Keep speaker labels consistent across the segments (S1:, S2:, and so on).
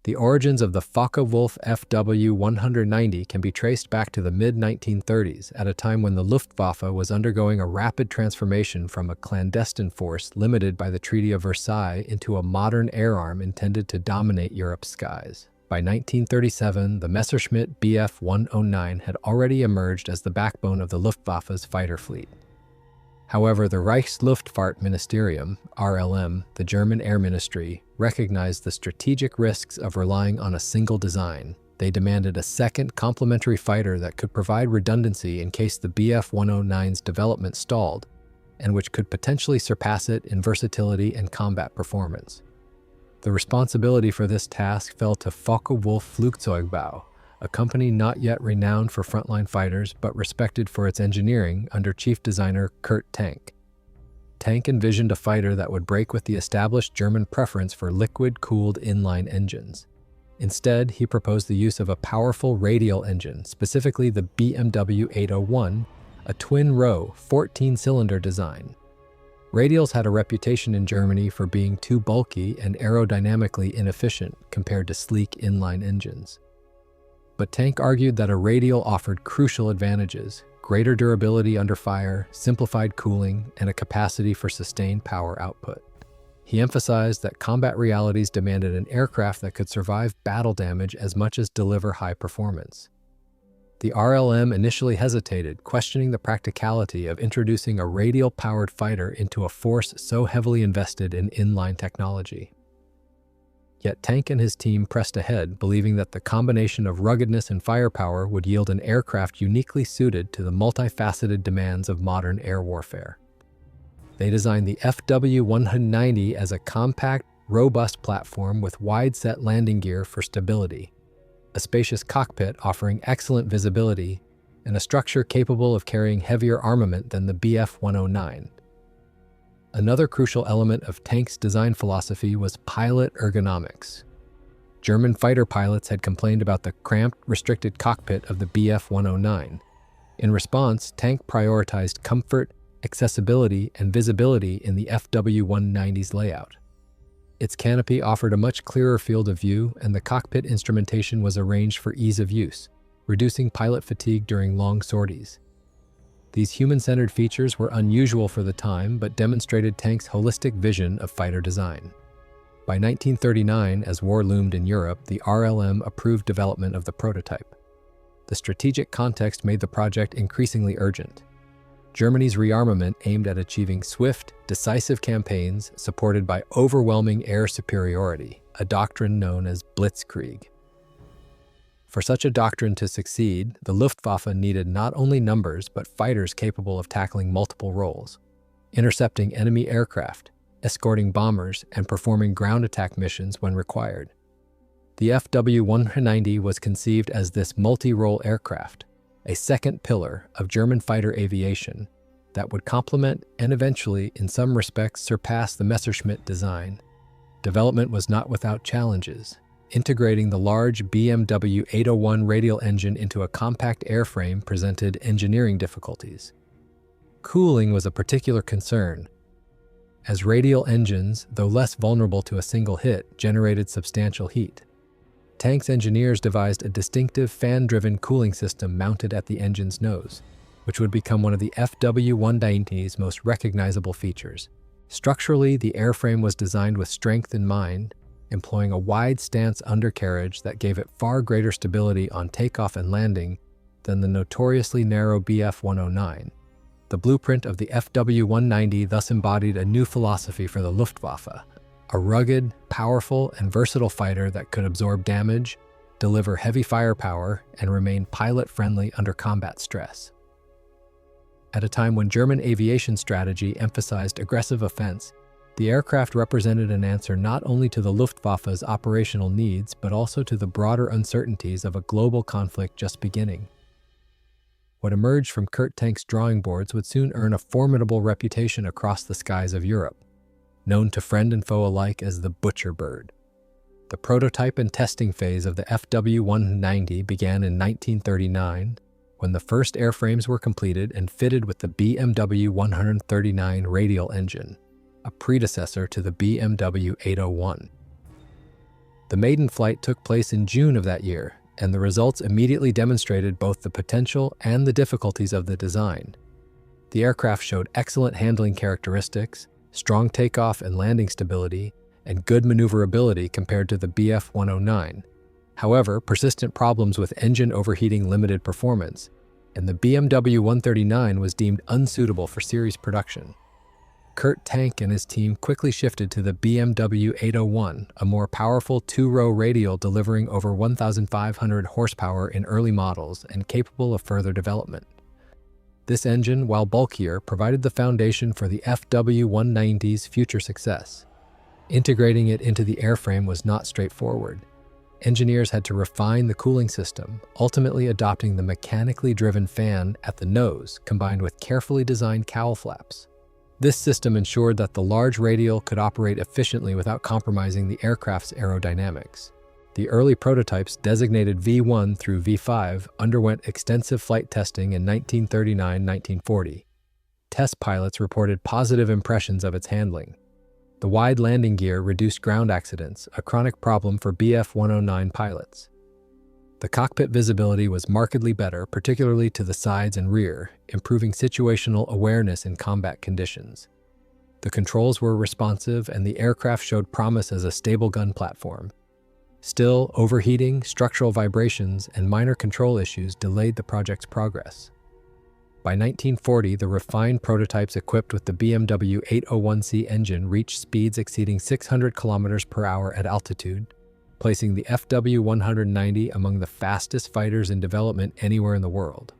S1: The origins of the Focke-Wulf FW-190 can be traced back to the mid-1930s, at a time when the Luftwaffe was undergoing a rapid transformation from a clandestine force limited by the Treaty of Versailles into a modern air arm intended to dominate Europe's skies. By 1937, the Messerschmitt Bf 109 had already emerged as the backbone of the Luftwaffe's fighter fleet. However, the Reichsluftfahrtministerium, RLM, the German Air Ministry, recognized the strategic risks of relying on a single design. They demanded a second complementary fighter that could provide redundancy in case the Bf 109's development stalled, and which could potentially surpass it in versatility and combat performance. The responsibility for this task fell to Focke-Wulf Flugzeugbau, a company not yet renowned for frontline fighters but respected for its engineering under chief designer Kurt Tank. Tank envisioned a fighter that would break with the established German preference for liquid-cooled inline engines. Instead, he proposed the use of a powerful radial engine, specifically the BMW 801, a twin-row, 14-cylinder design. Radials had a reputation in Germany for being too bulky and aerodynamically inefficient compared to sleek inline engines. But Tank argued that a radial offered crucial advantages: greater durability under fire, simplified cooling, and a capacity for sustained power output. He emphasized that combat realities demanded an aircraft that could survive battle damage as much as deliver high performance. The RLM initially hesitated, questioning the practicality of introducing a radial-powered fighter into a force so heavily invested in inline technology. Yet Tank and his team pressed ahead, believing that the combination of ruggedness and firepower would yield an aircraft uniquely suited to the multifaceted demands of modern air warfare. They designed the FW-190 as a compact, robust platform with wide-set landing gear for stability, a spacious cockpit offering excellent visibility, and a structure capable of carrying heavier armament than the Bf-109. Another crucial element of Tank's design philosophy was pilot ergonomics. German fighter pilots had complained about the cramped, restricted cockpit of the Bf-109. In response, Tank prioritized comfort, accessibility, and visibility in the FW-190's layout. Its canopy offered a much clearer field of view, and the cockpit instrumentation was arranged for ease of use, reducing pilot fatigue during long sorties. These human-centered features were unusual for the time, but demonstrated Tank's holistic vision of fighter design. By 1939, as war loomed in Europe, the RLM approved development of the prototype. The strategic context made the project increasingly urgent. Germany's rearmament aimed at achieving swift, decisive campaigns supported by overwhelming air superiority, a doctrine known as blitzkrieg. For such a doctrine to succeed, the Luftwaffe needed not only numbers but fighters capable of tackling multiple roles, intercepting enemy aircraft, escorting bombers, and performing ground attack missions when required. The FW-190 was conceived as this multi-role aircraft, a second pillar of German fighter aviation that would complement and eventually, in some respects, surpass the Messerschmitt design. Development was not without challenges. Integrating the large BMW 801 radial engine into a compact airframe presented engineering difficulties. Cooling was a particular concern, as radial engines, though less vulnerable to a single hit, generated substantial heat. Tank's engineers devised a distinctive fan-driven cooling system mounted at the engine's nose, which would become one of the FW-190's most recognizable features. Structurally, the airframe was designed with strength in mind, employing a wide-stance undercarriage that gave it far greater stability on takeoff and landing than the notoriously narrow Bf-109. The blueprint of the FW-190 thus embodied a new philosophy for the Luftwaffe, a rugged, powerful, and versatile fighter that could absorb damage, deliver heavy firepower, and remain pilot-friendly under combat stress. At a time when German aviation strategy emphasized aggressive offense, the aircraft represented an answer not only to the Luftwaffe's operational needs, but also to the broader uncertainties of a global conflict just beginning. What emerged from Kurt Tank's drawing boards would soon earn a formidable reputation across the skies of Europe, known to friend and foe alike as the Butcher Bird. The prototype and testing phase of the FW-190 began in 1939, when the first airframes were completed and fitted with the BMW 139 radial engine, a predecessor to the BMW 801. The maiden flight took place in June of that year, and the results immediately demonstrated both the potential and the difficulties of the design. The aircraft showed excellent handling characteristics, strong takeoff and landing stability, and good maneuverability compared to the Bf-109. However, persistent problems with engine overheating limited performance, and the BMW 139 was deemed unsuitable for series production. Kurt Tank and his team quickly shifted to the BMW 801, a more powerful two-row radial delivering over 1,500 horsepower in early models and capable of further development. This engine, while bulkier, provided the foundation for the FW190's future success. Integrating it into the airframe was not straightforward. Engineers had to refine the cooling system, ultimately adopting the mechanically driven fan at the nose combined with carefully designed cowl flaps. This system ensured that the large radial could operate efficiently without compromising the aircraft's aerodynamics. The early prototypes, designated V1 through V5, underwent extensive flight testing in 1939-1940. Test pilots reported positive impressions of its handling. The wide landing gear reduced ground accidents, a chronic problem for Bf-109 pilots. The cockpit visibility was markedly better, particularly to the sides and rear, improving situational awareness in combat conditions. The controls were responsive, and the aircraft showed promise as a stable gun platform. Still, overheating, structural vibrations, and minor control issues delayed the project's progress. By 1940, the refined prototypes equipped with the BMW 801C engine reached speeds exceeding 600 km per hour at altitude, placing the FW190 among the fastest fighters in development anywhere in the world.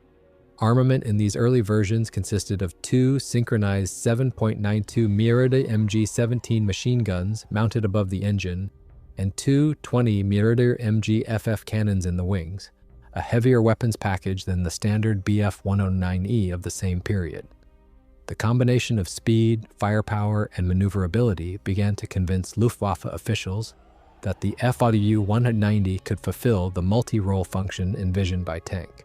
S1: Armament in these early versions consisted of two synchronized 7.92 mm MG-17 machine guns mounted above the engine and two 20 mm MG-FF cannons in the wings, a heavier weapons package than the standard Bf-109E of the same period. The combination of speed, firepower, and maneuverability began to convince Luftwaffe officials that the FW-190 could fulfill the multi-role function envisioned by Tank.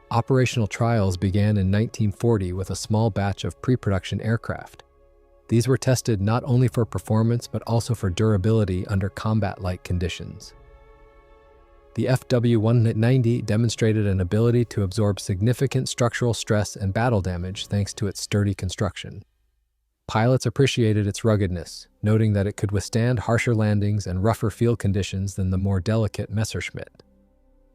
S1: Operational trials began in 1940 with a small batch of pre-production aircraft. These were tested not only for performance but also for durability under combat-like conditions. The FW-190 demonstrated an ability to absorb significant structural stress and battle damage thanks to its sturdy construction. Pilots appreciated its ruggedness, noting that it could withstand harsher landings and rougher field conditions than the more delicate Messerschmitt.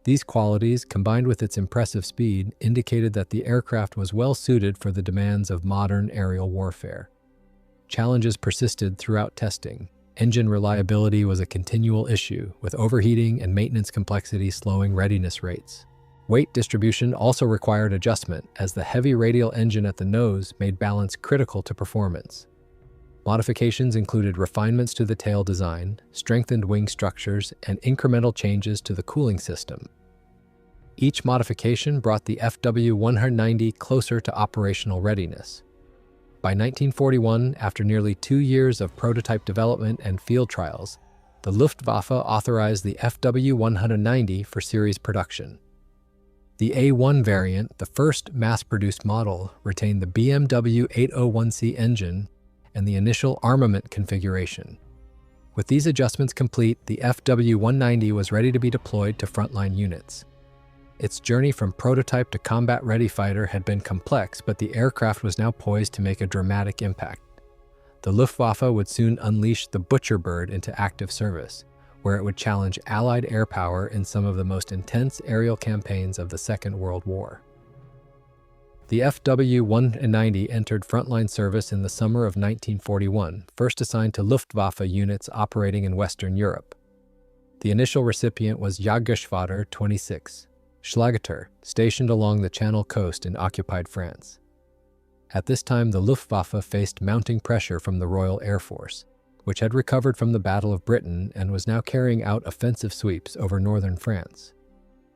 S1: These qualities, combined with its impressive speed, indicated that the aircraft was well suited for the demands of modern aerial warfare. Challenges persisted throughout testing. Engine reliability was a continual issue, with overheating and maintenance complexity slowing readiness rates. Weight distribution also required adjustment, as the heavy radial engine at the nose made balance critical to performance. Modifications included refinements to the tail design, strengthened wing structures, and incremental changes to the cooling system. Each modification brought the FW-190 closer to operational readiness. By 1941, after nearly 2 years of prototype development and field trials, the Luftwaffe authorized the FW-190 for series production. The A1 variant, the first mass-produced model, retained the BMW 801C engine and the initial armament configuration. With these adjustments complete, the FW-190 was ready to be deployed to frontline units. Its journey from prototype to combat-ready fighter had been complex, but the aircraft was now poised to make a dramatic impact. The Luftwaffe would soon unleash the Butcher Bird into active service, where it would challenge Allied air power in some of the most intense aerial campaigns of the Second World War. The FW-190 entered frontline service in the summer of 1941, first assigned to Luftwaffe units operating in Western Europe. The initial recipient was Jagdgeschwader 26, Schlageter, stationed along the Channel coast in occupied France. At this time, the Luftwaffe faced mounting pressure from the Royal Air Force, which had recovered from the Battle of Britain and was now carrying out offensive sweeps over northern France.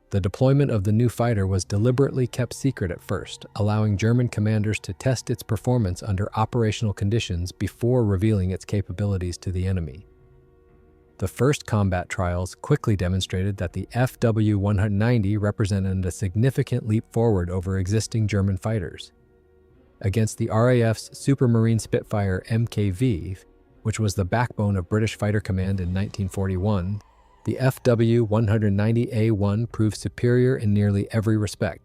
S1: The deployment of the new fighter was deliberately kept secret at first, allowing German commanders to test its performance under operational conditions before revealing its capabilities to the enemy. The first combat trials quickly demonstrated that the FW-190 represented a significant leap forward over existing German fighters. Against the RAF's Supermarine Spitfire MKV, which was the backbone of British Fighter Command in 1941, the FW-190A1 proved superior in nearly every respect.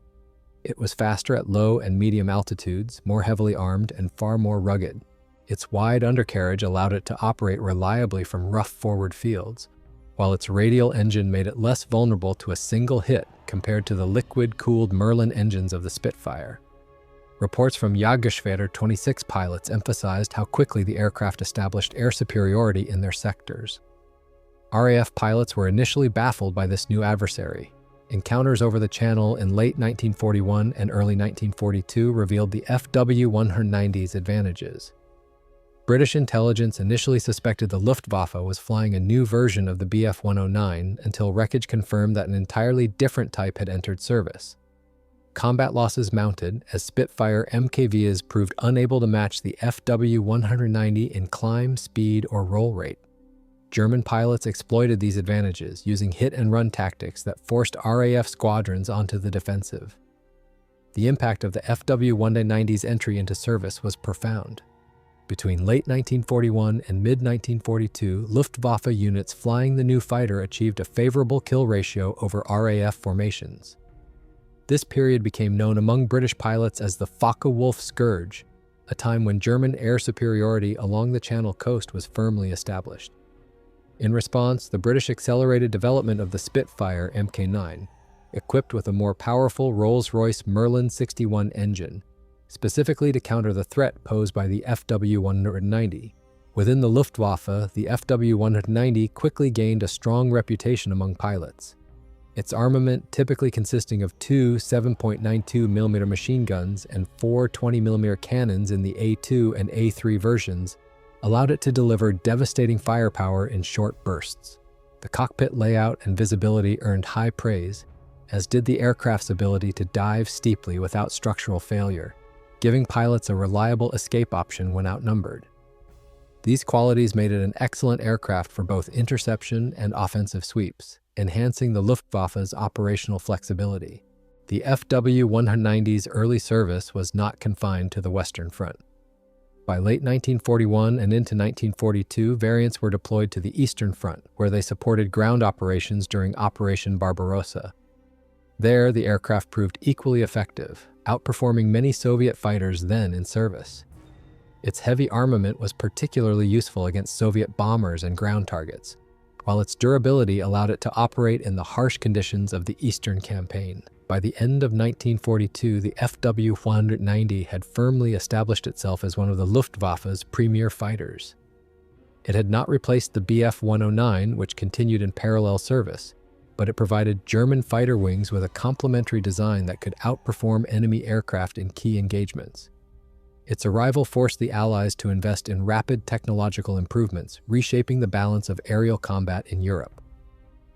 S1: It was faster at low and medium altitudes, more heavily armed, and far more rugged. Its wide undercarriage allowed it to operate reliably from rough forward fields, while its radial engine made it less vulnerable to a single hit compared to the liquid-cooled Merlin engines of the Spitfire. Reports from Jägerschwader 26 pilots emphasized how quickly the aircraft established air superiority in their sectors. RAF pilots were initially baffled by this new adversary. Encounters over the Channel in late 1941 and early 1942 revealed the FW-190's advantages. British intelligence initially suspected the Luftwaffe was flying a new version of the Bf-109 until wreckage confirmed that an entirely different type had entered service. Combat losses mounted as Spitfire MKVs proved unable to match the FW-190 in climb, speed, or roll rate. German pilots exploited these advantages using hit-and-run tactics that forced RAF squadrons onto the defensive. The impact of the FW-190's entry into service was profound. Between late 1941 and mid-1942, Luftwaffe units flying the new fighter achieved a favorable kill ratio over RAF formations. This period became known among British pilots as the Focke-Wulf scourge, a time when German air superiority along the Channel coast was firmly established. In response, the British accelerated development of the Spitfire Mk9, equipped with a more powerful Rolls-Royce Merlin 61 engine, specifically to counter the threat posed by the FW-190. Within the Luftwaffe, the FW-190 quickly gained a strong reputation among pilots. Its armament, typically consisting of two 7.92mm machine guns and four 20mm cannons in the A2 and A3 versions, allowed it to deliver devastating firepower in short bursts. The cockpit layout and visibility earned high praise, as did the aircraft's ability to dive steeply without structural failure, giving pilots a reliable escape option when outnumbered. These qualities made it an excellent aircraft for both interception and offensive sweeps, enhancing the Luftwaffe's operational flexibility. The FW-190's early service was not confined to the Western Front. By late 1941 and into 1942, variants were deployed to the Eastern Front, where they supported ground operations during Operation Barbarossa. There, the aircraft proved equally effective, outperforming many Soviet fighters then in service. Its heavy armament was particularly useful against Soviet bombers and ground targets, while its durability allowed it to operate in the harsh conditions of the Eastern Campaign. By the end of 1942, the FW-190 had firmly established itself as one of the Luftwaffe's premier fighters. It had not replaced the Bf-109, which continued in parallel service, but it provided German fighter wings with a complementary design that could outperform enemy aircraft in key engagements. Its arrival forced the Allies to invest in rapid technological improvements, reshaping the balance of aerial combat in Europe.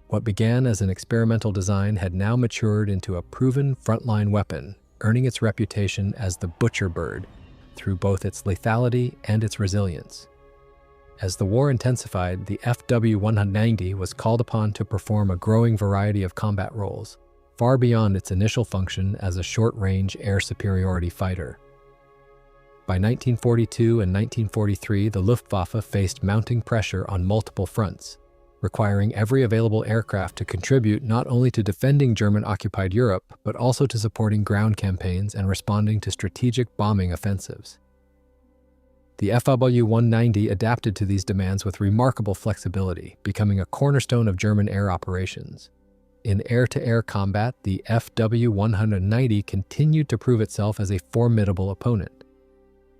S1: What began as an experimental design had now matured into a proven frontline weapon, earning its reputation as the Butcher Bird through both its lethality and its resilience. As the war intensified, the FW-190 was called upon to perform a growing variety of combat roles, far beyond its initial function as a short-range air superiority fighter. By 1942 and 1943, the Luftwaffe faced mounting pressure on multiple fronts, requiring every available aircraft to contribute not only to defending German-occupied Europe, but also to supporting ground campaigns and responding to strategic bombing offensives. The FW-190 adapted to these demands with remarkable flexibility, becoming a cornerstone of German air operations. In air-to-air combat, the FW-190 continued to prove itself as a formidable opponent.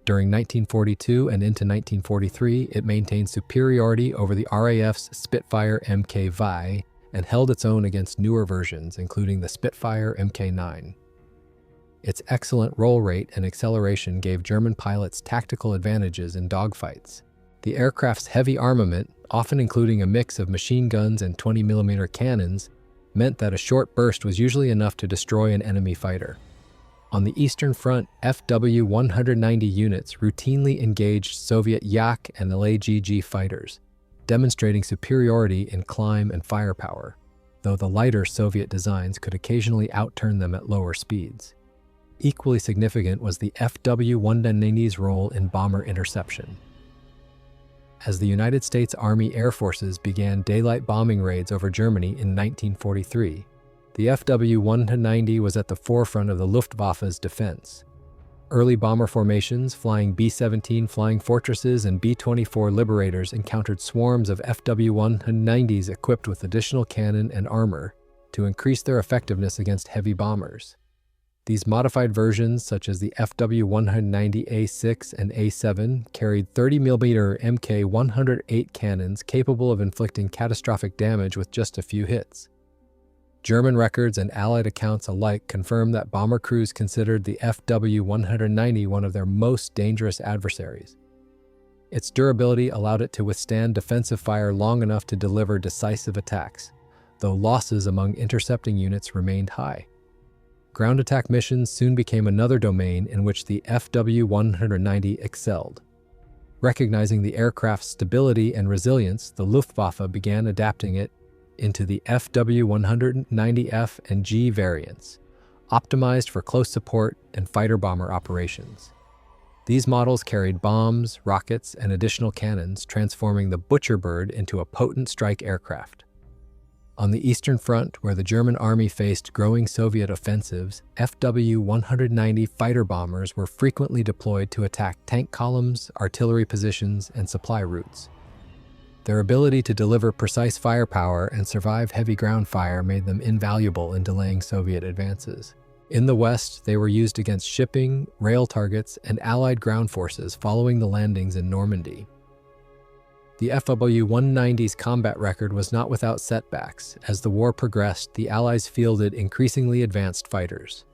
S1: During 1942 and into 1943, it maintained superiority over the RAF's Spitfire Mk-Vi and held its own against newer versions, including the Spitfire Mk9. Its excellent roll rate and acceleration gave German pilots tactical advantages in dogfights. The aircraft's heavy armament, often including a mix of machine guns and 20mm cannons, meant that a short burst was usually enough to destroy an enemy fighter. On the Eastern Front, FW-190 units routinely engaged Soviet Yak and LAGG fighters, demonstrating superiority in climb and firepower, though the lighter Soviet designs could occasionally outturn them at lower speeds. Equally significant was the FW-190's role in bomber interception. as the United States Army Air Forces began daylight bombing raids over Germany in 1943. The FW-190 was at the forefront of the Luftwaffe's defense. Early bomber formations, flying B-17 Flying Fortresses and B-24 Liberators, encountered swarms of FW-190s equipped with additional cannon and armor to increase their effectiveness against heavy bombers. These modified versions, such as the FW-190A6 and A7, carried 30mm Mk-108 cannons capable of inflicting catastrophic damage with just a few hits. German records and Allied accounts alike confirm that bomber crews considered the FW-190 one of their most dangerous adversaries. Its durability allowed it to withstand defensive fire long enough to deliver decisive attacks, though losses among intercepting units remained high. Ground attack missions soon became another domain in which the FW-190 excelled. Recognizing the aircraft's stability and resilience, the Luftwaffe began adapting it into the FW-190F and G variants, optimized for close support and fighter-bomber operations. These models carried bombs, rockets, and additional cannons, transforming the Butcher Bird into a potent strike aircraft. On the Eastern Front, where the German army faced growing Soviet offensives, FW-190 fighter bombers were frequently deployed to attack tank columns, artillery positions, and supply routes. Their ability to deliver precise firepower and survive heavy ground fire made them invaluable in delaying Soviet advances. In the West, they were used against shipping, rail targets, and Allied ground forces following the landings in Normandy. The FW-190's combat record was not without setbacks. As the war progressed, the Allies fielded increasingly advanced fighters.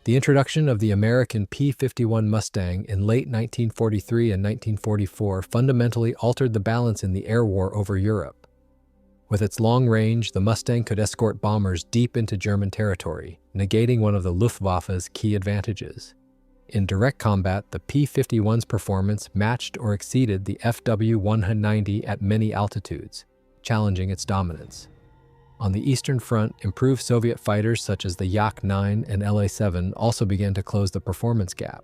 S1: The introduction of the American P-51 Mustang in late 1943 and 1944 fundamentally altered the balance in the air war over Europe. With its long range, the Mustang could escort bombers deep into German territory, negating one of the Luftwaffe's key advantages. In direct combat, the P-51's performance matched or exceeded the FW-190 at many altitudes, challenging its dominance. On the Eastern Front, improved Soviet fighters such as the Yak-9 and La-7 also began to close the performance gap.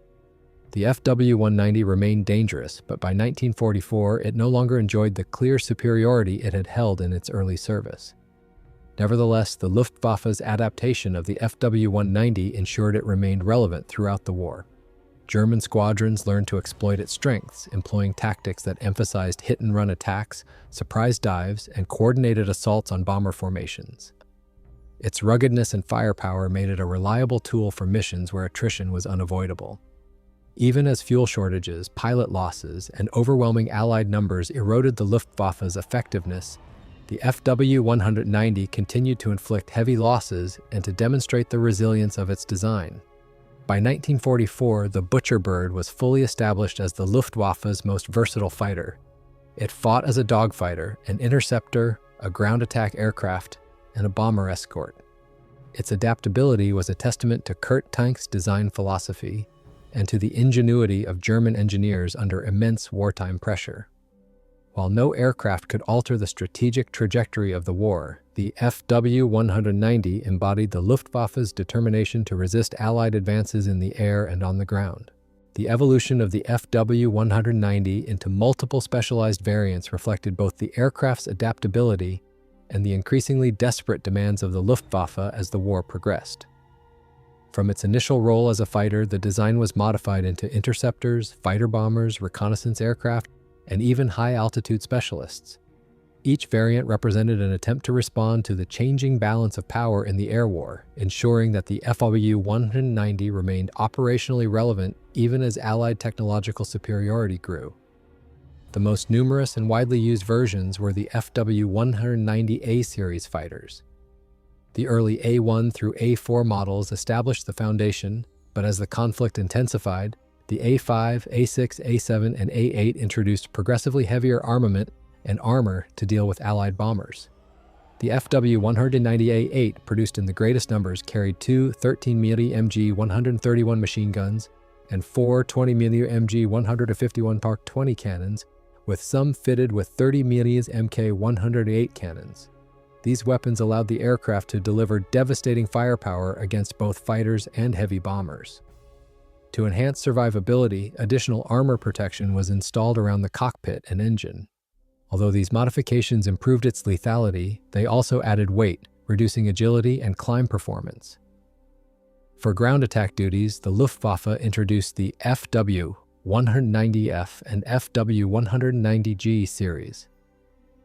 S1: The FW-190 remained dangerous, but by 1944 it no longer enjoyed the clear superiority it had held in its early service. Nevertheless, the Luftwaffe's adaptation of the FW-190 ensured it remained relevant throughout the war. German squadrons learned to exploit its strengths, employing tactics that emphasized hit-and-run attacks, surprise dives, and coordinated assaults on bomber formations. Its ruggedness and firepower made it a reliable tool for missions where attrition was unavoidable. Even as fuel shortages, pilot losses, and overwhelming Allied numbers eroded the Luftwaffe's effectiveness, the FW-190 continued to inflict heavy losses and to demonstrate the resilience of its design. By 1944, the Butcher Bird was fully established as the Luftwaffe's most versatile fighter. It fought as a dogfighter, an interceptor, a ground attack aircraft, and a bomber escort. Its adaptability was a testament to Kurt Tank's design philosophy and to the ingenuity of German engineers under immense wartime pressure. While no aircraft could alter the strategic trajectory of the war, the FW-190 embodied the Luftwaffe's determination to resist Allied advances in the air and on the ground. The evolution of the FW-190 into multiple specialized variants reflected both the aircraft's adaptability and the increasingly desperate demands of the Luftwaffe as the war progressed. From its initial role as a fighter, the design was modified into interceptors, fighter bombers, reconnaissance aircraft, and even high-altitude specialists. Each variant represented an attempt to respond to the changing balance of power in the air war, ensuring that the FW-190 remained operationally relevant even as Allied technological superiority grew. The most numerous and widely used versions were the FW-190A series fighters. The early A1 through A4 models established the foundation, but as the conflict intensified, the A5, A6, A7, and A8 introduced progressively heavier armament and armor to deal with Allied bombers. The FW-190A8, produced in the greatest numbers, carried two 13mm MG-131 machine guns and four 20mm MG-151 Park 20 cannons, with some fitted with 30mm Mk-108 cannons. These weapons allowed the aircraft to deliver devastating firepower against both fighters and heavy bombers. To enhance survivability, additional armor protection was installed around the cockpit and engine. Although these modifications improved its lethality, they also added weight, reducing agility and climb performance. For ground attack duties, the Luftwaffe introduced the FW-190F and FW-190G series.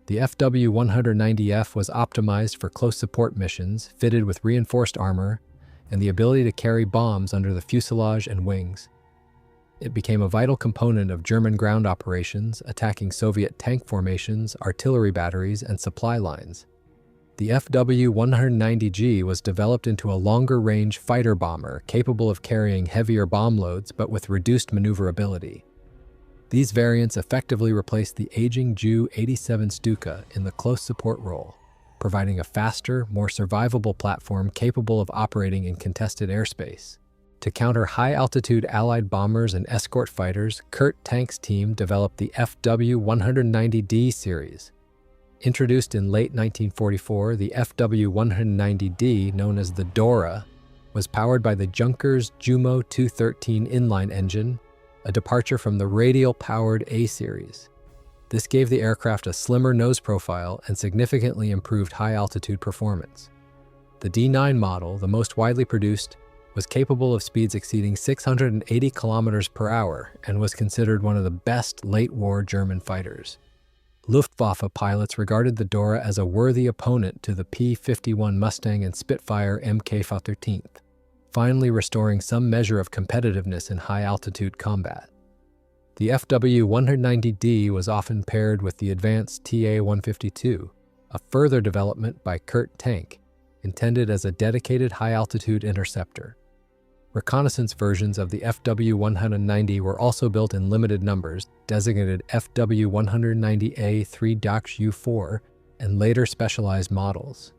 S1: The FW-190F was optimized for close support missions, fitted with reinforced armor and the ability to carry bombs under the fuselage and wings. It became a vital component of German ground operations, attacking Soviet tank formations, artillery batteries, and supply lines. The FW-190G was developed into a longer-range fighter bomber capable of carrying heavier bomb loads but with reduced maneuverability. These variants effectively replaced the aging Ju-87 Stuka in the close support role, providing a faster, more survivable platform capable of operating in contested airspace. To counter high-altitude Allied bombers and escort fighters, Kurt Tank's team developed the FW-190D series. Introduced in late 1944, the FW-190D, known as the Dora, was powered by the Junkers Jumo 213 inline engine, a departure from the radial-powered A series. This gave the aircraft a slimmer nose profile and significantly improved high-altitude performance. The D9 model, the most widely produced, was capable of speeds exceeding 680 kilometers per hour and was considered one of the best late-war German fighters. Luftwaffe pilots regarded the Dora as a worthy opponent to the P-51 Mustang and Spitfire Mk13, finally restoring some measure of competitiveness in high-altitude combat. The FW-190D was often paired with the advanced TA-152, a further development by Kurt Tank, intended as a dedicated high-altitude interceptor. Reconnaissance versions of the FW-190 were also built in limited numbers, designated FW-190A3-U4, and later specialized models.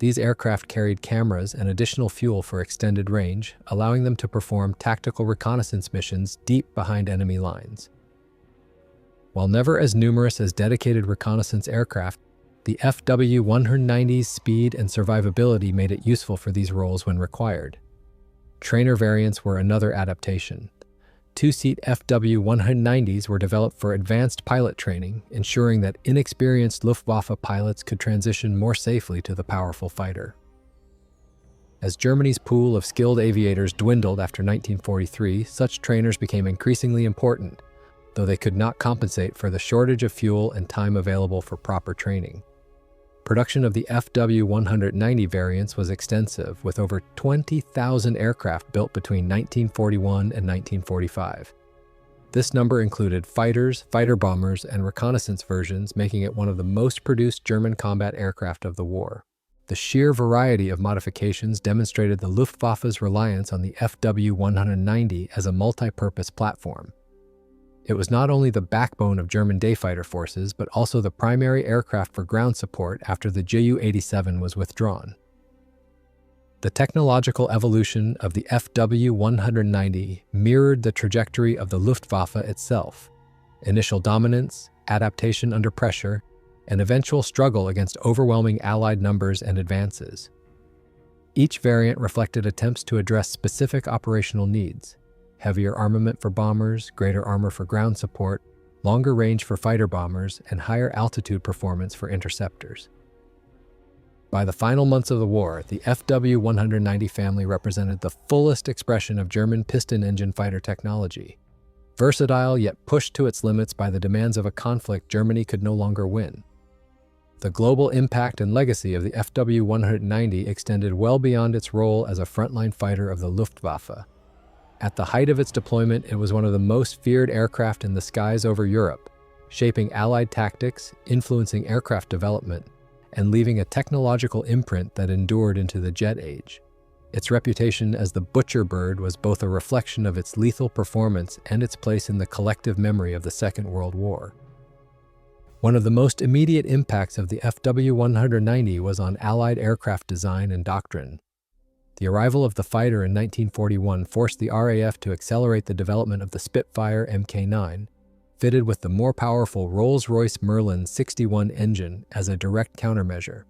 S1: These aircraft carried cameras and additional fuel for extended range, allowing them to perform tactical reconnaissance missions deep behind enemy lines. While never as numerous as dedicated reconnaissance aircraft, the FW-190's speed and survivability made it useful for these roles when required. Trainer variants were another adaptation. Two-seat FW-190s were developed for advanced pilot training, ensuring that inexperienced Luftwaffe pilots could transition more safely to the powerful fighter. As Germany's pool of skilled aviators dwindled after 1943, such trainers became increasingly important, though they could not compensate for the shortage of fuel and time available for proper training. Production of the FW-190 variants was extensive, with over 20,000 aircraft built between 1941 and 1945. This number included fighters, fighter bombers, and reconnaissance versions, making it one of the most produced German combat aircraft of the war. The sheer variety of modifications demonstrated the Luftwaffe's reliance on the FW-190 as a multi-purpose platform. It was not only the backbone of German day fighter forces, but also the primary aircraft for ground support after the Ju-87 was withdrawn. The technological evolution of the FW-190 mirrored the trajectory of the Luftwaffe itself: initial dominance, adaptation under pressure, and eventual struggle against overwhelming Allied numbers and advances. Each variant reflected attempts to address specific operational needs: heavier armament for bombers, greater armor for ground support, longer range for fighter bombers, and higher altitude performance for interceptors. By the final months of the war, the FW-190 family represented the fullest expression of German piston engine fighter technology. Versatile yet pushed to its limits by the demands of a conflict Germany could no longer win. The global impact and legacy of the FW-190 extended well beyond its role as a frontline fighter of the Luftwaffe. At the height of its deployment, it was one of the most feared aircraft in the skies over Europe, shaping Allied tactics, influencing aircraft development, and leaving a technological imprint that endured into the jet age. Its reputation as the butcher bird was both a reflection of its lethal performance and its place in the collective memory of the Second World War. One of the most immediate impacts of the FW-190 was on Allied aircraft design and doctrine. The arrival of the fighter in 1941 forced the RAF to accelerate the development of the Spitfire Mk9, fitted with the more powerful Rolls-Royce Merlin 61 engine as a direct countermeasure.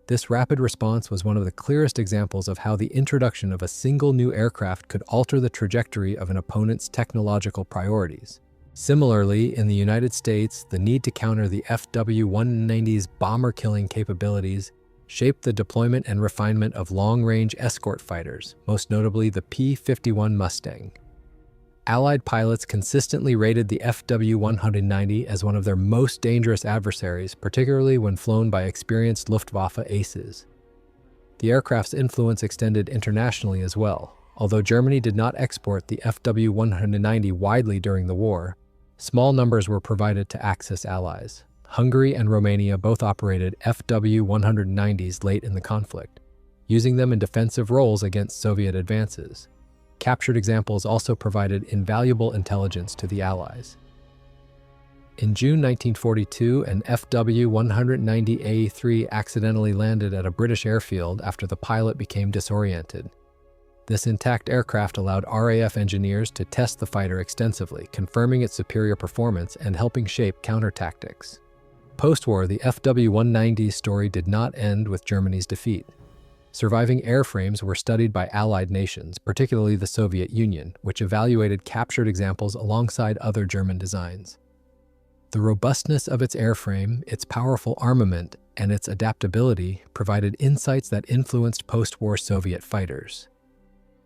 S1: This rapid response was one of the clearest examples of how the introduction of a single new aircraft could alter the trajectory of an opponent's technological priorities. Similarly, in the United States, the need to counter the FW-190's bomber-killing capabilities shaped the deployment and refinement of long-range escort fighters, most notably the P-51 Mustang. Allied pilots consistently rated the FW-190 as one of their most dangerous adversaries, particularly when flown by experienced Luftwaffe aces. The aircraft's influence extended internationally as well. Although Germany did not export the FW-190 widely during the war, small numbers were provided to Axis allies. Hungary and Romania both operated FW-190s late in the conflict, using them in defensive roles against Soviet advances. Captured examples also provided invaluable intelligence to the Allies. In June 1942, an FW-190A3 accidentally landed at a British airfield after the pilot became disoriented. This intact aircraft allowed RAF engineers to test the fighter extensively, confirming its superior performance and helping shape counter-tactics. Post-war, the FW-190's story did not end with Germany's defeat. Surviving airframes were studied by Allied nations, particularly the Soviet Union, which evaluated captured examples alongside other German designs. The robustness of its airframe, its powerful armament, and its adaptability provided insights that influenced post-war Soviet fighters.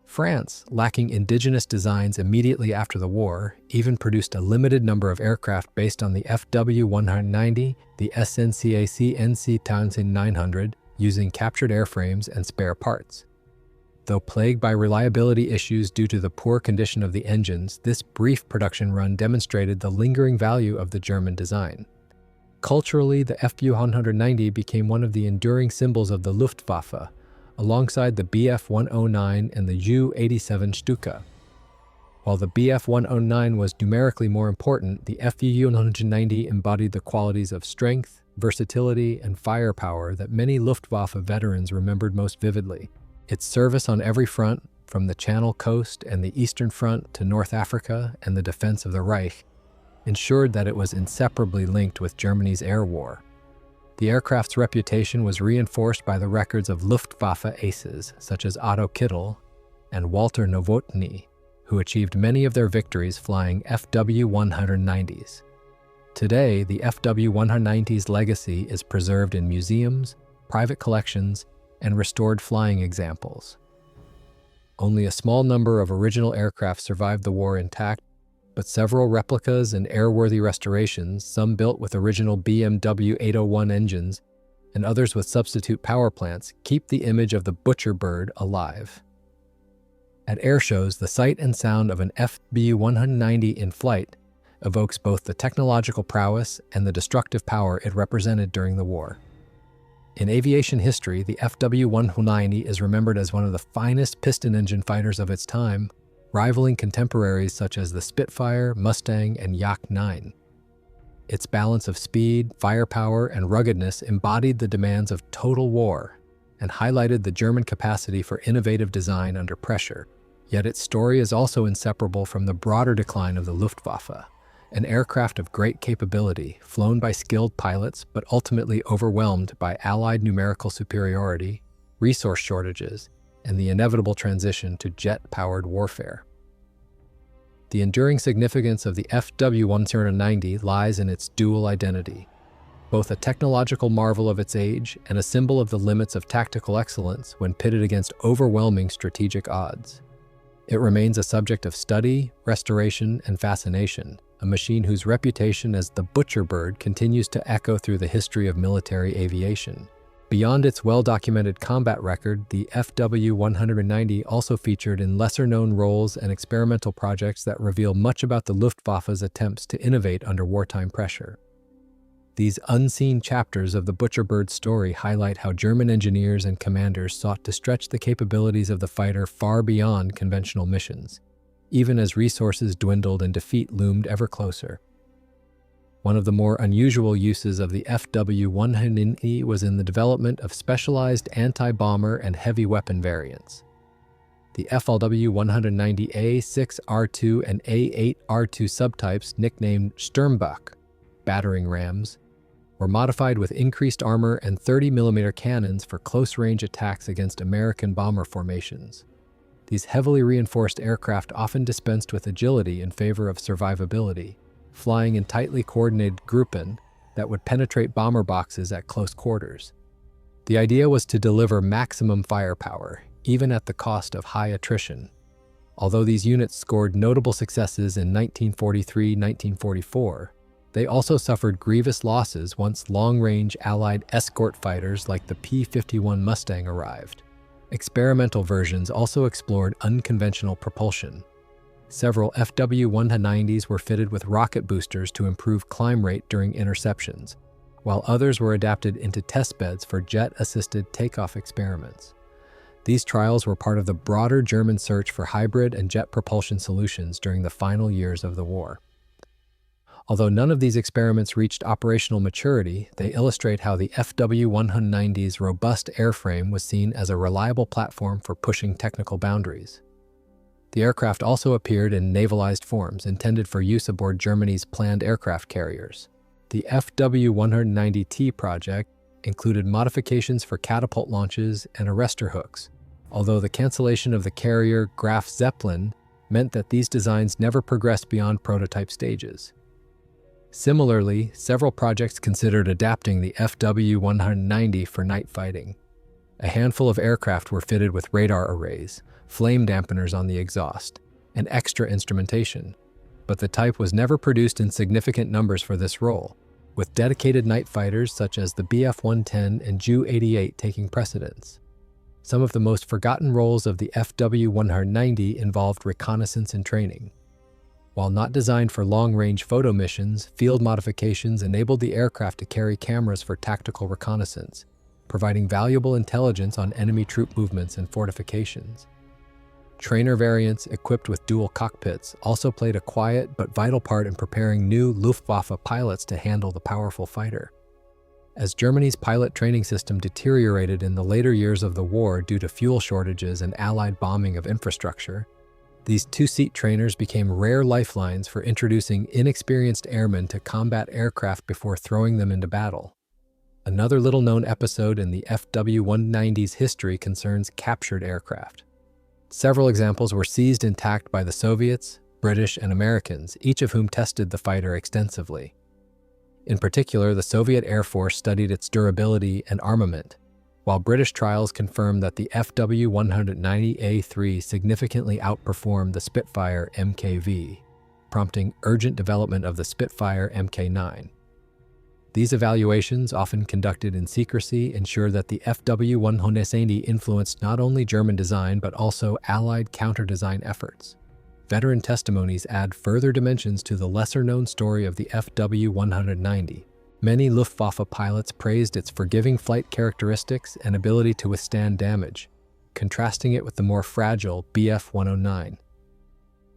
S1: France, lacking indigenous designs immediately after the war, even produced a limited number of aircraft based on the FW-190, the SNCAC NC-900, using captured airframes and spare parts. Though plagued by reliability issues due to the poor condition of the engines, this brief production run demonstrated the lingering value of the German design. Culturally, the FW-190 became one of the enduring symbols of the Luftwaffe, alongside the Bf-109 and the Ju-87 Stuka. While the Bf-109 was numerically more important, the FW-190 embodied the qualities of strength, versatility, and firepower that many Luftwaffe veterans remembered most vividly. Its service on every front, from the Channel Coast and the Eastern Front to North Africa and the defense of the Reich, ensured that it was inseparably linked with Germany's air war. The aircraft's reputation was reinforced by the records of Luftwaffe aces such as Otto Kittel and Walter Nowotny, who achieved many of their victories flying FW-190s. Today, the FW-190's legacy is preserved in museums, private collections, and restored flying examples. Only a small number of original aircraft survived the war intact, but several replicas and airworthy restorations, some built with original BMW 801 engines and others with substitute power plants, keep the image of the butcher bird alive. At air shows, the sight and sound of an FW-190 in flight evokes both the technological prowess and the destructive power it represented during the war. In aviation history, the FW-190 is remembered as one of the finest piston engine fighters of its time, rivaling contemporaries such as the Spitfire, Mustang, and Yak-9. Its balance of speed, firepower, and ruggedness embodied the demands of total war and highlighted the German capacity for innovative design under pressure. Yet its story is also inseparable from the broader decline of the Luftwaffe, an aircraft of great capability, flown by skilled pilots but ultimately overwhelmed by Allied numerical superiority, resource shortages, and the inevitable transition to jet-powered warfare. The enduring significance of the FW-190 lies in its dual identity, both a technological marvel of its age and a symbol of the limits of tactical excellence when pitted against overwhelming strategic odds. It remains a subject of study, restoration, and fascination, a machine whose reputation as the butcher bird continues to echo through the history of military aviation. Beyond its well-documented combat record, the FW-190 also featured in lesser-known roles and experimental projects that reveal much about the Luftwaffe's attempts to innovate under wartime pressure. These unseen chapters of the butcher bird story highlight how German engineers and commanders sought to stretch the capabilities of the fighter far beyond conventional missions, even as resources dwindled and defeat loomed ever closer. One of the more unusual uses of the FW-190 was in the development of specialized anti-bomber and heavy weapon variants. The FLW-190A, 6R2, and A8R2 subtypes, nicknamed Sturmbach, battering rams, were modified with increased armor and 30mm cannons for close-range attacks against American bomber formations. These heavily reinforced aircraft often dispensed with agility in favor of survivability, flying in tightly coordinated grouping that would penetrate bomber boxes at close quarters. The idea was to deliver maximum firepower, even at the cost of high attrition. Although these units scored notable successes in 1943-1944, they also suffered grievous losses once long-range Allied escort fighters like the P-51 Mustang arrived. Experimental versions also explored unconventional propulsion. Several FW-190s were fitted with rocket boosters to improve climb rate during interceptions, while others were adapted into testbeds for jet-assisted takeoff experiments. These trials were part of the broader German search for hybrid and jet propulsion solutions during the final years of the war. Although none of these experiments reached operational maturity, they illustrate how the FW-190's robust airframe was seen as a reliable platform for pushing technical boundaries. The aircraft also appeared in navalized forms intended for use aboard Germany's planned aircraft carriers. The FW-190T project included modifications for catapult launches and arrestor hooks, although the cancellation of the carrier Graf Zeppelin meant that these designs never progressed beyond prototype stages. Similarly, several projects considered adapting the FW-190 for night fighting. A handful of aircraft were fitted with radar arrays, flame dampeners on the exhaust, and extra instrumentation, but the type was never produced in significant numbers for this role, with dedicated night fighters such as the Bf-110 and Ju-88 taking precedence. Some of the most forgotten roles of the FW-190 involved reconnaissance and training. While not designed for long-range photo missions, field modifications enabled the aircraft to carry cameras for tactical reconnaissance, providing valuable intelligence on enemy troop movements and fortifications. Trainer variants equipped with dual cockpits also played a quiet but vital part in preparing new Luftwaffe pilots to handle the powerful fighter. As Germany's pilot training system deteriorated in the later years of the war due to fuel shortages and Allied bombing of infrastructure, these two-seat trainers became rare lifelines for introducing inexperienced airmen to combat aircraft before throwing them into battle. Another little-known episode in the FW-190's history concerns captured aircraft. Several examples were seized intact by the Soviets, British, and Americans, each of whom tested the fighter extensively. In particular, the Soviet Air Force studied its durability and armament, while British trials confirmed that the FW-190A3 significantly outperformed the Spitfire Mk.V, prompting urgent development of the Spitfire Mk9. These evaluations, often conducted in secrecy, ensured that the FW-190 influenced not only German design but also Allied counter-design efforts. Veteran testimonies add further dimensions to the lesser-known story of the FW-190. Many Luftwaffe pilots praised its forgiving flight characteristics and ability to withstand damage, contrasting it with the more fragile Bf-109.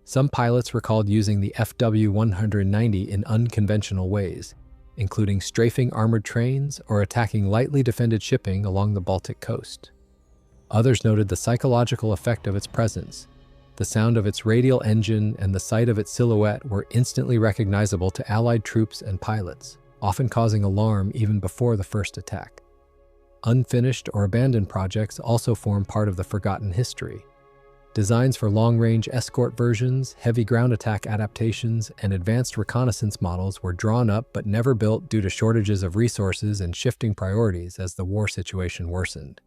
S1: Some pilots recalled using the FW-190 in unconventional ways, including strafing armored trains or attacking lightly defended shipping along the Baltic coast. Others noted the psychological effect of its presence. The sound of its radial engine and the sight of its silhouette were instantly recognizable to Allied troops and pilots, often causing alarm even before the first attack. Unfinished or abandoned projects also form part of the forgotten history. Designs for long-range escort versions, heavy ground attack adaptations, and advanced reconnaissance models were drawn up but never built due to shortages of resources and shifting priorities as the war situation worsened.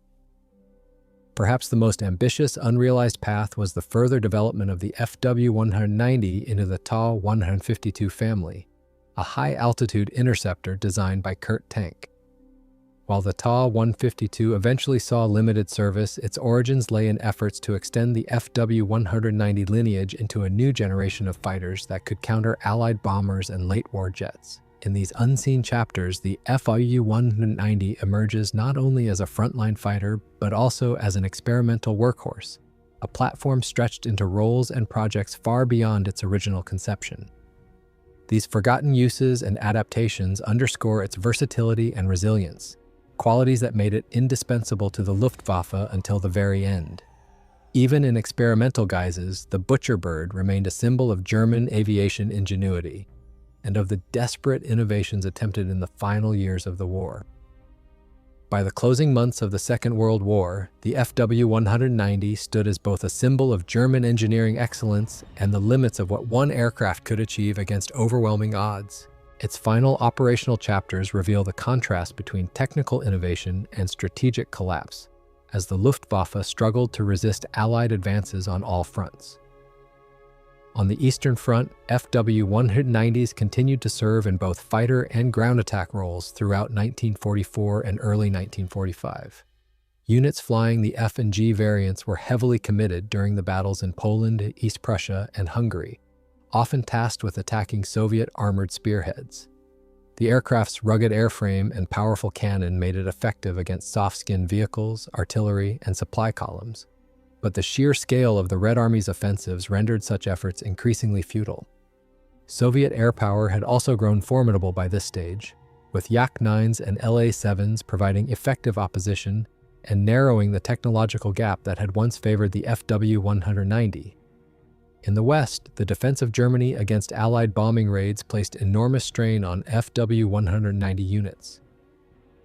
S1: Perhaps the most ambitious unrealized path was the further development of the FW-190 into the Ta-152 family, a high-altitude interceptor designed by Kurt Tank. While the Ta-152 eventually saw limited service, its origins lay in efforts to extend the FW-190 lineage into a new generation of fighters that could counter Allied bombers and late-war jets. In these unseen chapters, the FW-190 emerges not only as a frontline fighter, but also as an experimental workhorse, a platform stretched into roles and projects far beyond its original conception. These forgotten uses and adaptations underscore its versatility and resilience, qualities that made it indispensable to the Luftwaffe until the very end. Even in experimental guises, the Butcher Bird remained a symbol of German aviation ingenuity, and of the desperate innovations attempted in the final years of the war. By the closing months of the Second World War, the FW-190 stood as both a symbol of German engineering excellence and the limits of what one aircraft could achieve against overwhelming odds. Its final operational chapters reveal the contrast between technical innovation and strategic collapse, as the Luftwaffe struggled to resist Allied advances on all fronts. On the Eastern Front, FW-190s continued to serve in both fighter and ground attack roles throughout 1944 and early 1945. Units flying the F and G variants were heavily committed during the battles in Poland, East Prussia, and Hungary, often tasked with attacking Soviet armored spearheads. The aircraft's rugged airframe and powerful cannon made it effective against soft-skinned vehicles, artillery, and supply columns. But the sheer scale of the Red Army's offensives rendered such efforts increasingly futile. Soviet air power had also grown formidable by this stage, with Yak-9s and LA-7s providing effective opposition and narrowing the technological gap that had once favored the FW-190. In the West, the defense of Germany against Allied bombing raids placed enormous strain on FW-190 units.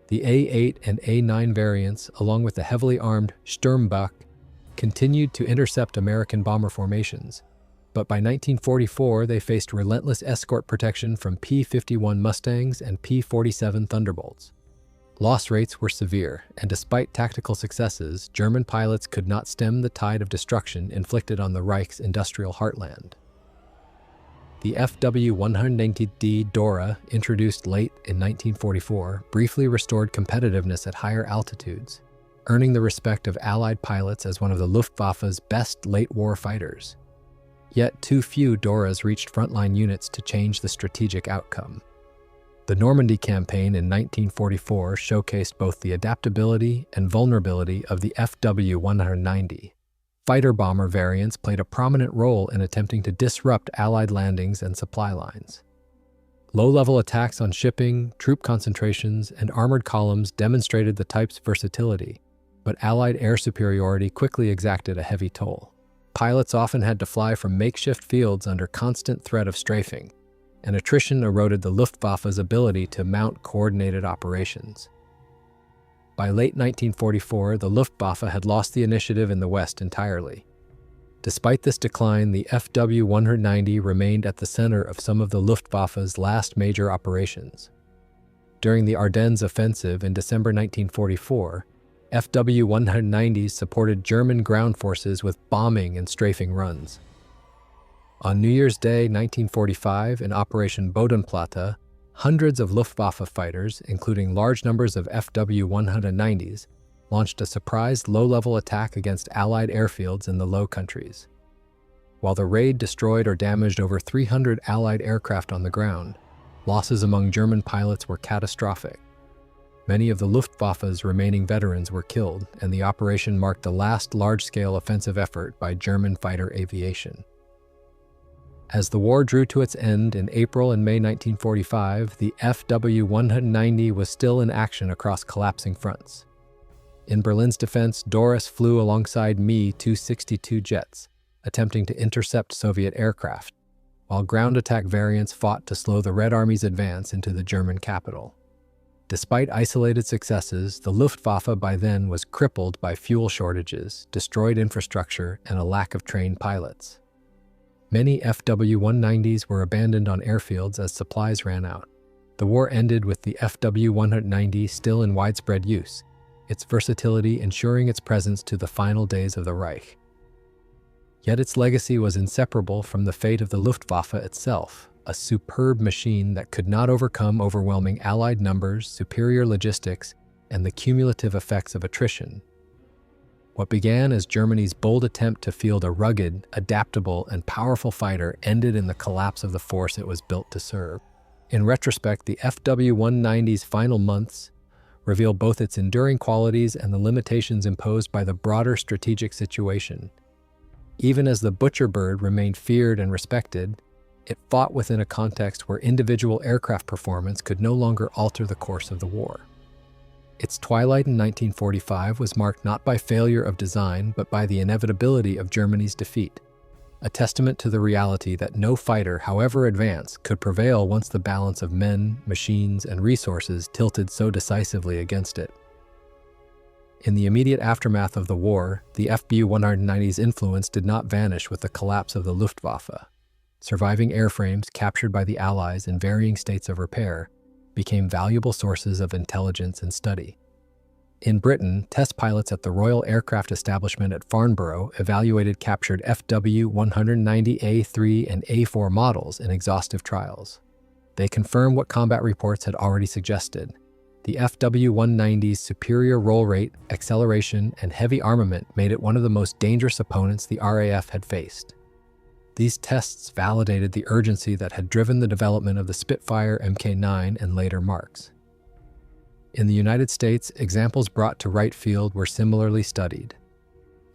S1: The A-8 and A-9 variants, along with the heavily armed Sturmbach, continued to intercept American bomber formations, but by 1944 they faced relentless escort protection from P-51 Mustangs and P-47 Thunderbolts. Loss rates were severe, and despite tactical successes, German pilots could not stem the tide of destruction inflicted on the Reich's industrial heartland. The FW-190D Dora, introduced late in 1944, briefly restored competitiveness at higher altitudes, earning the respect of Allied pilots as one of the Luftwaffe's best late-war fighters. Yet too few Doras reached frontline units to change the strategic outcome. The Normandy campaign in 1944 showcased both the adaptability and vulnerability of the FW-190. Fighter bomber variants played a prominent role in attempting to disrupt Allied landings and supply lines. Low-level attacks on shipping, troop concentrations, and armored columns demonstrated the type's versatility, but Allied air superiority quickly exacted a heavy toll. Pilots often had to fly from makeshift fields under constant threat of strafing, and attrition eroded the Luftwaffe's ability to mount coordinated operations. By late 1944, the Luftwaffe had lost the initiative in the West entirely. Despite this decline, the FW-190 remained at the center of some of the Luftwaffe's last major operations. During the Ardennes offensive in December 1944, FW-190s supported German ground forces with bombing and strafing runs. On New Year's Day 1945, in Operation Bodenplatte, hundreds of Luftwaffe fighters, including large numbers of FW-190s, launched a surprise low-level attack against Allied airfields in the Low Countries. While the raid destroyed or damaged over 300 Allied aircraft on the ground, losses among German pilots were catastrophic. Many of the Luftwaffe's remaining veterans were killed, and the operation marked the last large-scale offensive effort by German fighter aviation. As the war drew to its end in April and May 1945, the FW-190 was still in action across collapsing fronts. In Berlin's defense, Doris flew alongside Me-262 jets, attempting to intercept Soviet aircraft, while ground attack variants fought to slow the Red Army's advance into the German capital. Despite isolated successes, the Luftwaffe by then was crippled by fuel shortages, destroyed infrastructure, and a lack of trained pilots. Many FW-190s were abandoned on airfields as supplies ran out. The war ended with the FW-190 still in widespread use, its versatility ensuring its presence to the final days of the Reich. Yet its legacy was inseparable from the fate of the Luftwaffe itself, a superb machine that could not overcome overwhelming Allied numbers, superior logistics, and the cumulative effects of attrition. What began as Germany's bold attempt to field a rugged, adaptable, and powerful fighter ended in the collapse of the force it was built to serve. In retrospect, the FW-190's final months reveal both its enduring qualities and the limitations imposed by the broader strategic situation. Even as the Butcher Bird remained feared and respected, it fought within a context where individual aircraft performance could no longer alter the course of the war. Its twilight in 1945 was marked not by failure of design, but by the inevitability of Germany's defeat. a testament to the reality that no fighter, however advanced, could prevail once the balance of men, machines, and resources tilted so decisively against it. In the immediate aftermath of the war, the FBU-190's influence did not vanish with the collapse of the Luftwaffe. Surviving airframes captured by the Allies in varying states of repair became valuable sources of intelligence and study. In Britain, test pilots at the Royal Aircraft Establishment at Farnborough evaluated captured FW-190A3 and A4 models in exhaustive trials. They confirmed what combat reports had already suggested. The FW-190's superior roll rate, acceleration, and heavy armament made it one of the most dangerous opponents the RAF had faced. These tests validated the urgency that had driven the development of the Spitfire Mk9 and later Marks. In the United States, examples brought to Wright Field were similarly studied.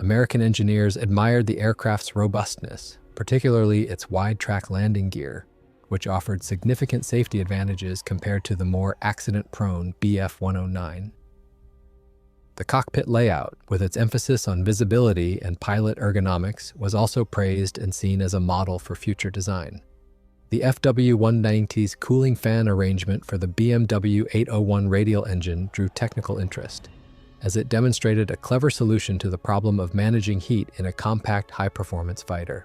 S1: American engineers admired the aircraft's robustness, particularly its wide-track landing gear, which offered significant safety advantages compared to the more accident-prone Bf-109. The cockpit layout, with its emphasis on visibility and pilot ergonomics, was also praised and seen as a model for future design. The FW-190's cooling fan arrangement for the BMW 801 radial engine drew technical interest, as it demonstrated a clever solution to the problem of managing heat in a compact, high-performance fighter.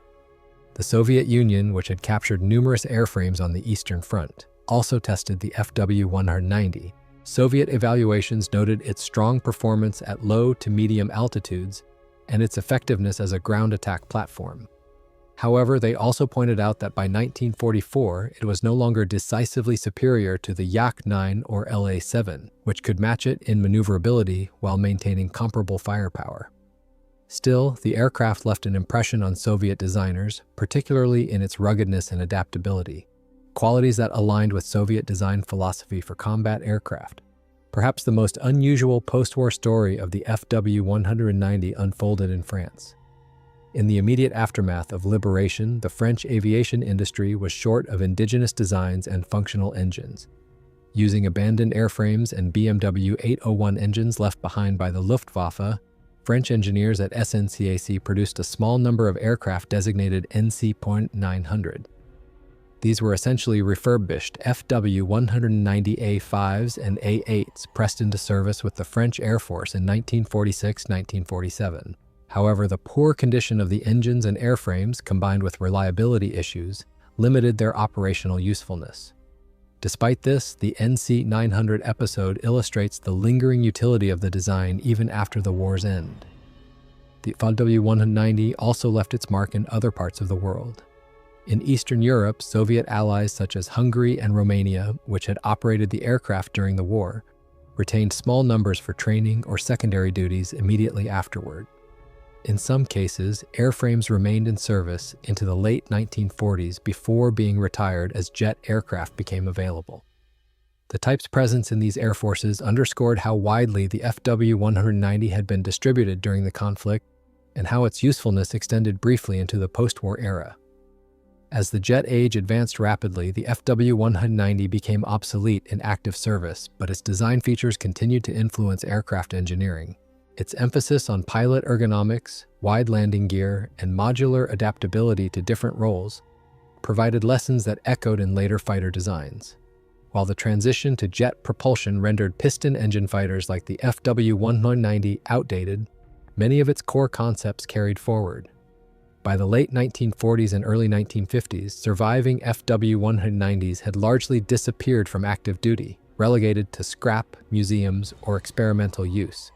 S1: The Soviet Union, which had captured numerous airframes on the Eastern Front, also tested the FW-190. Soviet evaluations noted its strong performance at low to medium altitudes and its effectiveness as a ground attack platform. However, they also pointed out that by 1944, it was no longer decisively superior to the Yak-9 or LA-7, which could match it in maneuverability while maintaining comparable firepower. Still, the aircraft left an impression on Soviet designers, particularly in its ruggedness and adaptability, qualities that aligned with Soviet design philosophy for combat aircraft. Perhaps the most unusual post-war story of the FW-190 unfolded in France. In the immediate aftermath of liberation, the French aviation industry was short of indigenous designs and functional engines. Using abandoned airframes and BMW 801 engines left behind by the Luftwaffe, French engineers at SNCAC produced a small number of aircraft designated NC.900. These were essentially refurbished FW-190A5s and A8s pressed into service with the French Air Force in 1946-1947. However, the poor condition of the engines and airframes, combined with reliability issues, limited their operational usefulness. Despite this, the NC-900 episode illustrates the lingering utility of the design even after the war's end. The FW-190 also left its mark in other parts of the world. In Eastern Europe, Soviet allies such as Hungary and Romania, which had operated the aircraft during the war, retained small numbers for training or secondary duties immediately afterward. In some cases, airframes remained in service into the late 1940s before being retired as jet aircraft became available. The type's presence in these air forces underscored how widely the FW-190 had been distributed during the conflict and how its usefulness extended briefly into the post-war era. As the jet age advanced rapidly, the FW-190 became obsolete in active service, but its design features continued to influence aircraft engineering. Its emphasis on pilot ergonomics, wide landing gear, and modular adaptability to different roles provided lessons that echoed in later fighter designs. While the transition to jet propulsion rendered piston engine fighters like the FW-190 outdated, many of its core concepts carried forward. By the late 1940s and early 1950s, surviving FW-190s had largely disappeared from active duty, relegated to scrap, museums, or experimental use.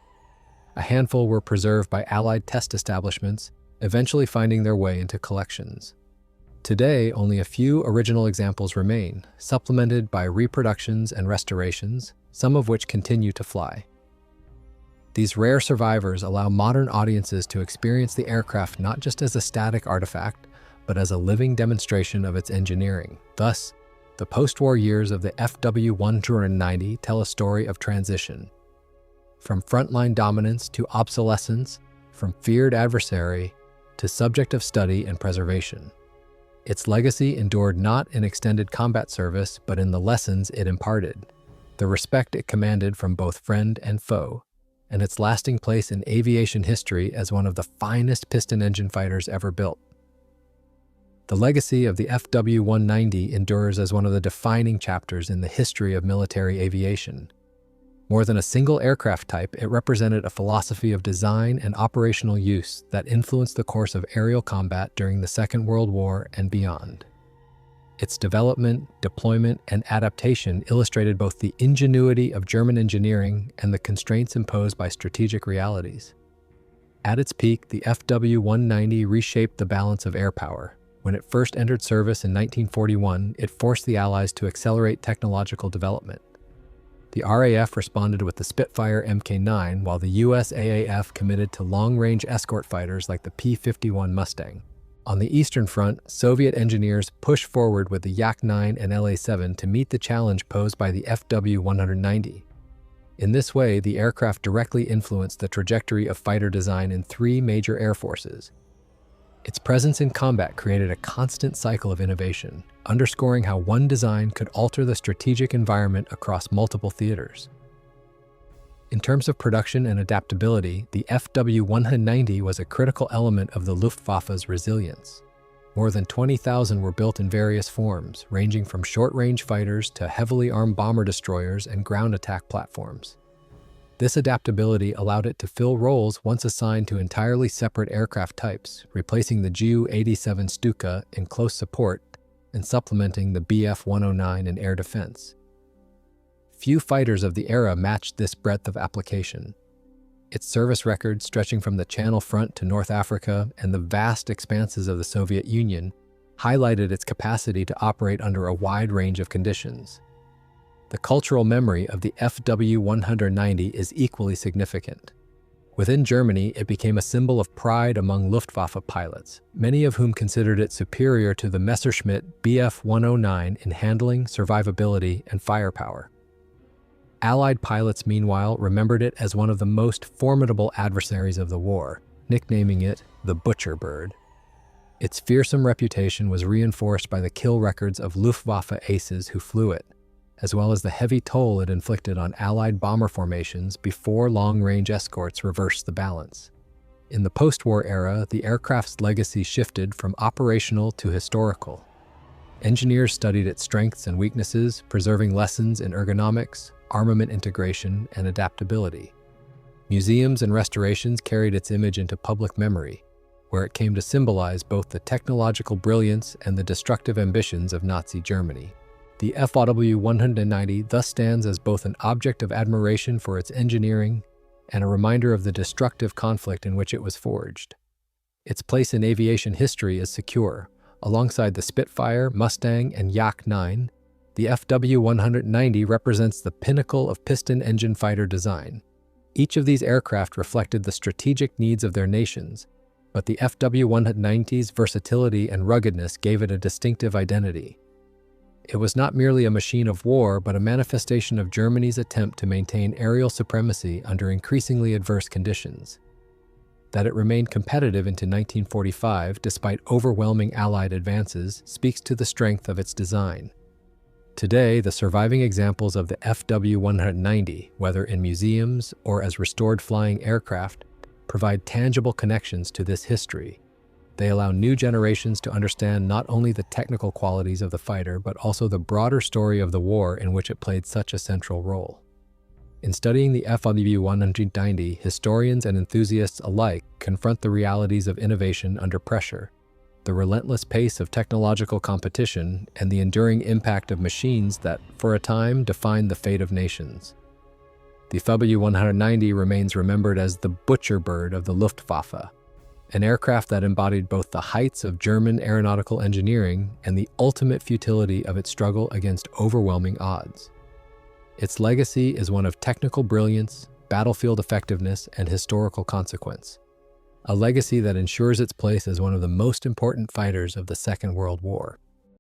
S1: A handful were preserved by Allied test establishments, eventually finding their way into collections. Today, only a few original examples remain, supplemented by reproductions and restorations, some of which continue to fly. These rare survivors allow modern audiences to experience the aircraft not just as a static artifact, but as a living demonstration of its engineering. Thus, the post-war years of the FW-190 tell a story of transition. From frontline dominance to obsolescence, from feared adversary to subject of study and preservation. Its legacy endured not in extended combat service, but in the lessons it imparted, the respect it commanded from both friend and foe, and its lasting place in aviation history as one of the finest piston engine fighters ever built. The legacy of the FW-190 endures as one of the defining chapters in the history of military aviation. More than a single aircraft type, it represented a philosophy of design and operational use that influenced the course of aerial combat during the Second World War and beyond. Its development, deployment, and adaptation illustrated both the ingenuity of German engineering and the constraints imposed by strategic realities. At its peak, the FW-190 reshaped the balance of air power. When it first entered service in 1941, it forced the Allies to accelerate technological development. The RAF responded with the Spitfire Mk9, while the USAAF committed to long-range escort fighters like the P-51 Mustang. On the Eastern Front, Soviet engineers pushed forward with the Yak-9 and La-7 to meet the challenge posed by the FW-190. In this way, the aircraft directly influenced the trajectory of fighter design in three major air forces. Its presence in combat created a constant cycle of innovation, underscoring how one design could alter the strategic environment across multiple theaters. In terms of production and adaptability, the FW-190 was a critical element of the Luftwaffe's resilience. More than 20,000 were built in various forms, ranging from short-range fighters to heavily armed bomber destroyers and ground attack platforms. This adaptability allowed it to fill roles once assigned to entirely separate aircraft types, replacing the Ju-87 Stuka in close support and supplementing the Bf-109 in air defense. Few fighters of the era matched this breadth of application. Its service record, stretching from the Channel Front to North Africa and the vast expanses of the Soviet Union, highlighted its capacity to operate under a wide range of conditions. The cultural memory of the FW-190 is equally significant. Within Germany, it became a symbol of pride among Luftwaffe pilots, many of whom considered it superior to the Messerschmitt Bf-109 in handling, survivability, and firepower. Allied pilots, meanwhile, remembered it as one of the most formidable adversaries of the war, nicknaming it the Butcher Bird. Its fearsome reputation was reinforced by the kill records of Luftwaffe aces who flew it, as well as the heavy toll it inflicted on Allied bomber formations before long-range escorts reversed the balance. In the post-war era, the aircraft's legacy shifted from operational to historical. Engineers studied its strengths and weaknesses, preserving lessons in ergonomics, armament integration, and adaptability. Museums and restorations carried its image into public memory, where it came to symbolize both the technological brilliance and the destructive ambitions of Nazi Germany. The FW-190 thus stands as both an object of admiration for its engineering and a reminder of the destructive conflict in which it was forged. Its place in aviation history is secure. Alongside the Spitfire, Mustang, and Yak-9, the FW-190 represents the pinnacle of piston engine fighter design. Each of these aircraft reflected the strategic needs of their nations, but the FW-190's versatility and ruggedness gave it a distinctive identity. It was not merely a machine of war, but a manifestation of Germany's attempt to maintain aerial supremacy under increasingly adverse conditions. That it remained competitive into 1945 despite overwhelming Allied advances speaks to the strength of its design. Today, the surviving examples of the FW-190, whether in museums or as restored flying aircraft, provide tangible connections to this history. They allow new generations to understand not only the technical qualities of the fighter, but also the broader story of the war in which it played such a central role. In studying the FW-190, historians and enthusiasts alike confront the realities of innovation under pressure, the relentless pace of technological competition, and the enduring impact of machines that, for a time, defined the fate of nations. The FW-190 remains remembered as the Butcher Bird of the Luftwaffe, an aircraft that embodied both the heights of German aeronautical engineering and the ultimate futility of its struggle against overwhelming odds. Its legacy is one of technical brilliance, battlefield effectiveness, and historical consequence, a legacy that ensures its place as one of the most important fighters of the Second World War.